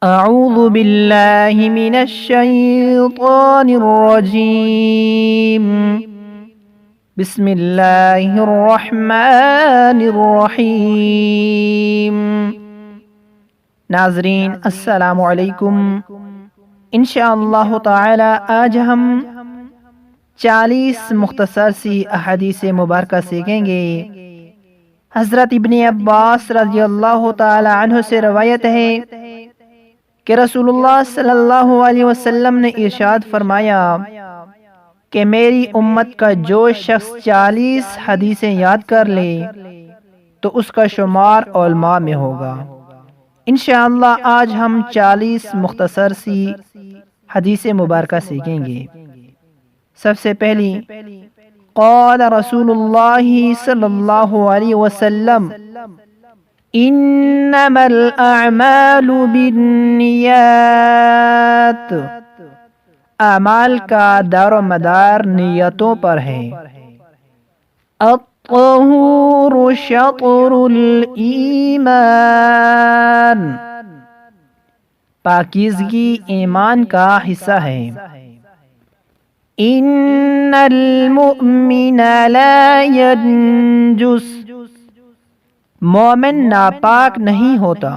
اعوذ باللہ من الشیطان الرجیم بسم اللہ الرحمن الرحیم۔ ناظرین السلام علیکم۔ انشاءاللہ تعالی آج ہم 40 مختصر سی احادیث مبارکہ سیکھیں گے۔ حضرت ابن عباس رضی اللہ تعالی عنہ سے روایت ہے کہ رسول اللہ صلی اللہ علیہ وسلم نے ارشاد فرمایا کہ میری امت کا جو شخص 40 حدیثیں یاد کر لے تو اس کا شمار علماء میں ہوگا۔ انشاءاللہ آج ہم 40 مختصر سی حدیث مبارکہ سیکھیں گے۔ سب سے پہلی، قال رسول اللہ صلی اللہ علیہ وسلم انما الاعمال بالنیات، اعمال کا دار و مدار نیتوں پر ہے۔ الطہور شطر الایمان، پاکیزگی ایمان کا حصہ ہے۔ ان المؤمن لا ينجس، مومن ناپاک نہیں ہوتا۔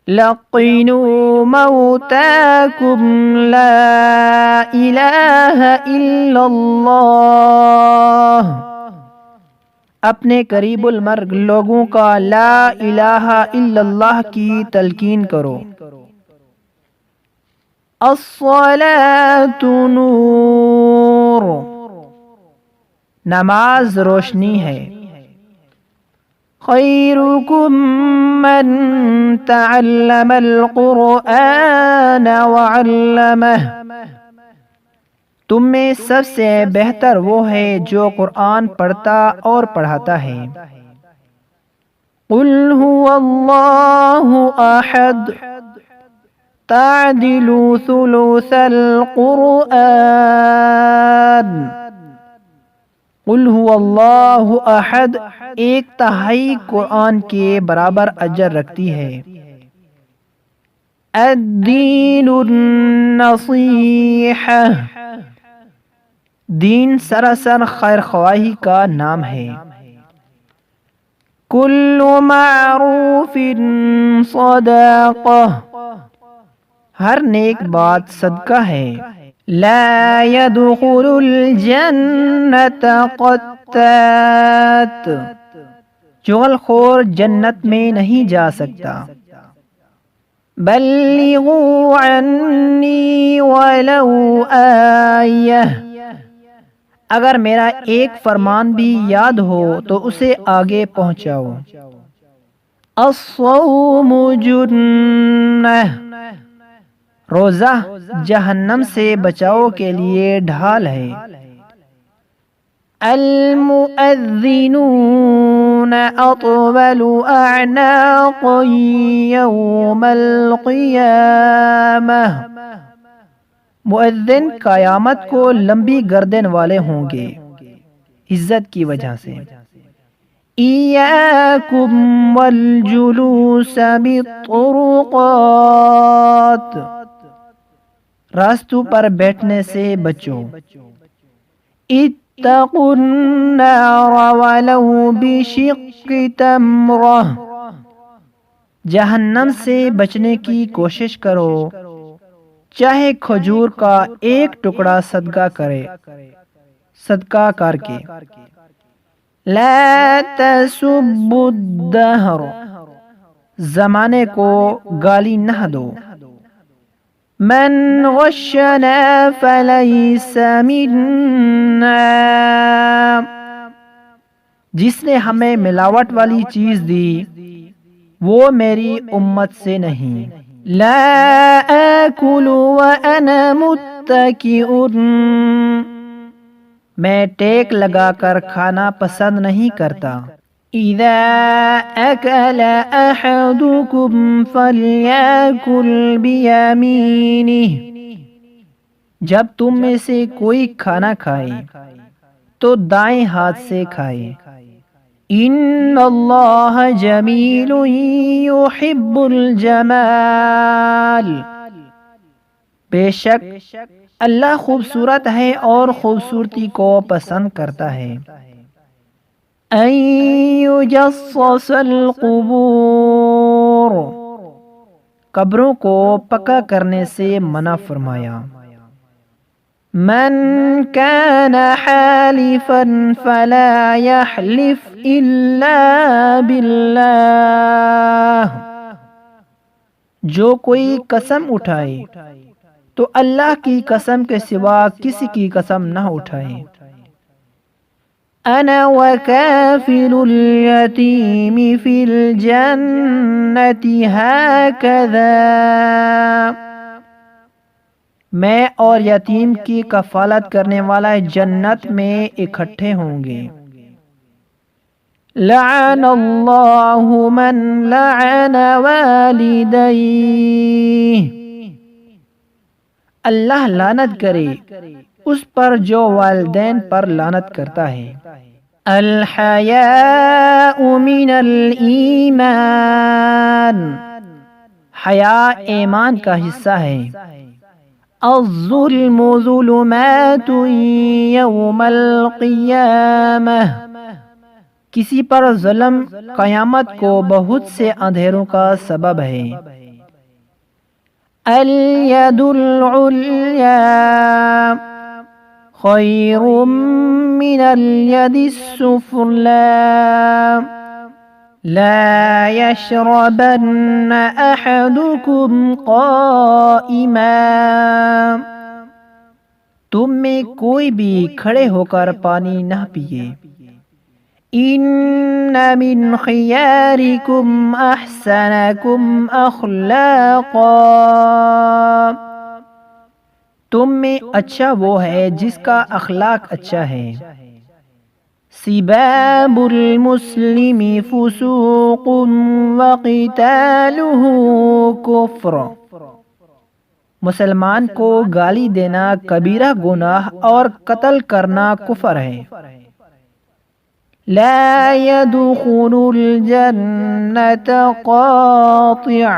لقنوا موتاکم لا الہ الا اللہ، اپنے قریب المرگ لوگوں کا لا الہ الا اللہ کی تلقین کرو۔ الصلاۃ نور، نماز روشنی ہے۔ خیرکم من تعلم القرآن وعلمہ، تم میں سب سے بہتر وہ ہے جو قرآن پڑھتا اور پڑھاتا ہے۔ قل هو اللہ احد تعدل ثلث القرآن، قل هو اللہ احد ایک تہائی قرآن کے برابر اجر رکھتی ہے۔ الدین النصیحہ، دین سراسر خیر خواہی کا نام ہے۔ کل معروف صدقہ، ہر نیک بات صدقہ ہے۔ لا يدخل الجنة قتات، چغل خور جنت میں نہیں جا سکتا۔ بلغوا عنی ولو آیہ، اگر میرا ایک فرمان بھی یاد ہو تو اسے آگے پہنچاؤ۔ الصوم جنہ، روزہ جہنم سے بچاؤ کے لیے ڈھال ہے۔ المؤذنون اطول اعناقا یوم القیامہ، مؤذن قیامت کو لمبی گردن والے ہوں گے عزت کی وجہ سے۔ ایاکم والجلوس بالطرقات، راستوں پر بیٹھنے سے بچو۔ اتقوا النار ولو بشق تمرہ، جہنم سے بچنے کی کوشش کرو چاہے کھجور کا ایک ٹکڑا صدقہ کر کے۔ لا تسبوا الدہر، زمانے کو گالی نہ دو۔ من غشنا فلیس منا، جس نے ہمیں ملاوٹ والی چیز دی وہ میری امت سے نہیں۔ لا آکل وانا متکئ، میں ٹیک لگا کر کھانا پسند نہیں کرتا۔ اذا اکل احدکم فلیاکل بیمینہ، جب تم میں سے کوئی کھانا کھائے تو دائیں ہاتھ سے کھائے۔ ان اللہ جمیل یحب الجمال، بے شک اللہ خوبصورت ہے اور خوبصورتی کو پسند کرتا ہے۔ ان یجصص القبور، قبروں کو پکا کرنے سے منع فرمایا۔ من كان حالفا فلا يحلف الا بالله، جو کوئی قسم اٹھائے تو اللہ کی قسم کے سوا کسی کی قسم نہ اٹھائے۔ انا وكافل اليتيم في الجنة هكذا، میں اور یتیم کی کفالت کرنے والا جنت میں اکٹھے ہوں گے۔ لعن اللہ من لعن والدیہ، اللہ لعنت کرے اس پر جو والدین پر لعنت کرتا ہے۔ الحیاء من الایمان، حیا ایمان کا حصہ ہے۔ الظلم ظلمات یوم القیامہ، کسی پر ظلم قیامت کو بہت سے اندھیروں کا سبب ہے۔ الید العلیٰ خیر من الید السفلیٰ، لا یشربن احدکم قائما، تم میں کوئی بھی کھڑے ہو کر پانی نہ پیے۔ ان من خیارکم احسنکم اخلاقا، تم میں اچھا وہ ہے جس کا اخلاق اچھا ہے۔ سباب المسلم فسوق وقتالہ کفر، مسلمان کو گالی دینا کبیرہ گناہ اور قتل کرنا کفر ہے۔ لا يدخل الجنة قاطع،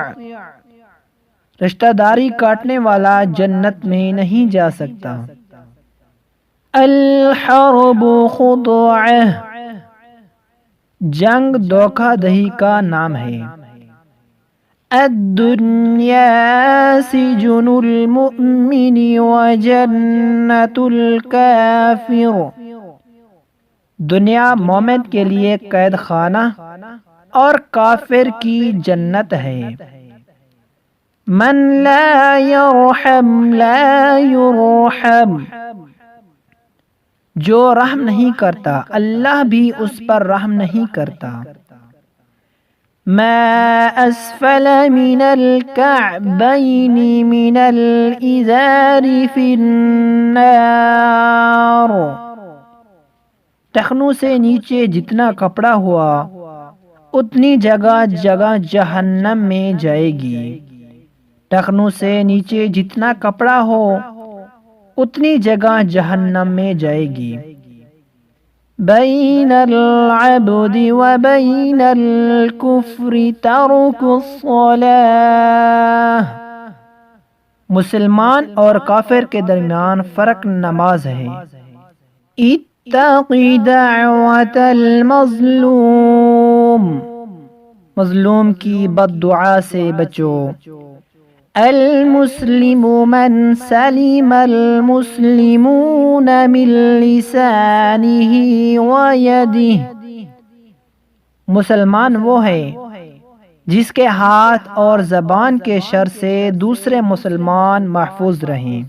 رشتہ داری کاٹنے والا جنت میں نہیں جا سکتا۔ الحرب خدعہ، جنگ دھوکہ دہی کا نام ہے۔ الدنیا سجن المؤمن وجنت الکافر، دنیا مومن کے لیے قید خانہ اور کافر کی جنت ہے۔ من لا یرحم لا یرحم، جو رحم نہیں کرتا اللہ بھی اس پر رحم نہیں کرتا۔ ما اسفل من الكعبین من الازار فی النار، ٹخنوں سے نیچے جتنا کپڑا ہوا اتنی جگہ جہنم میں جائے گی۔ ٹخنوں سے نیچے جتنا کپڑا ہو اتنی جگہ جہنم میں جائے گی۔ بین العبد وبین الکفر ترک الصلاۃ، مسلمان اور کافر کے درمیان فرق نماز ہے۔ اتق دعوت المظلوم، مظلوم کی بد دعا سے بچو۔ المسلم من سلم المسلمون من لسانه ويده، مسلمان وہ ہے جس کے ہاتھ اور زبان کے شر سے دوسرے مسلمان محفوظ رہیں۔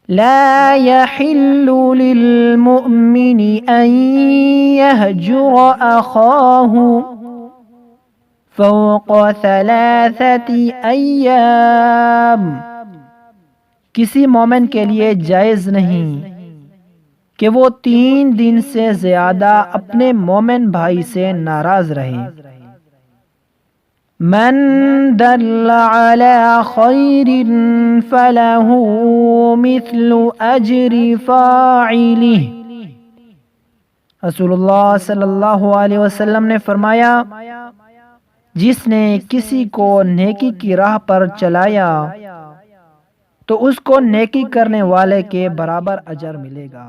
لا يحل للمؤمن ان يهجر اخاه فوق 3 ایام، کسی مومن کے لیے جائز نہیں کہ وہ 3 دن سے زیادہ اپنے مومن بھائی سے ناراض رہے۔ من دل على خیر فله مثل اجر فاعله، رسول اللہ صلی اللہ علیہ وسلم نے فرمایا، جس نے کسی کو نیکی کی راہ پر چلایا تو اس کو نیکی کرنے والے کے برابر اجر ملے گا۔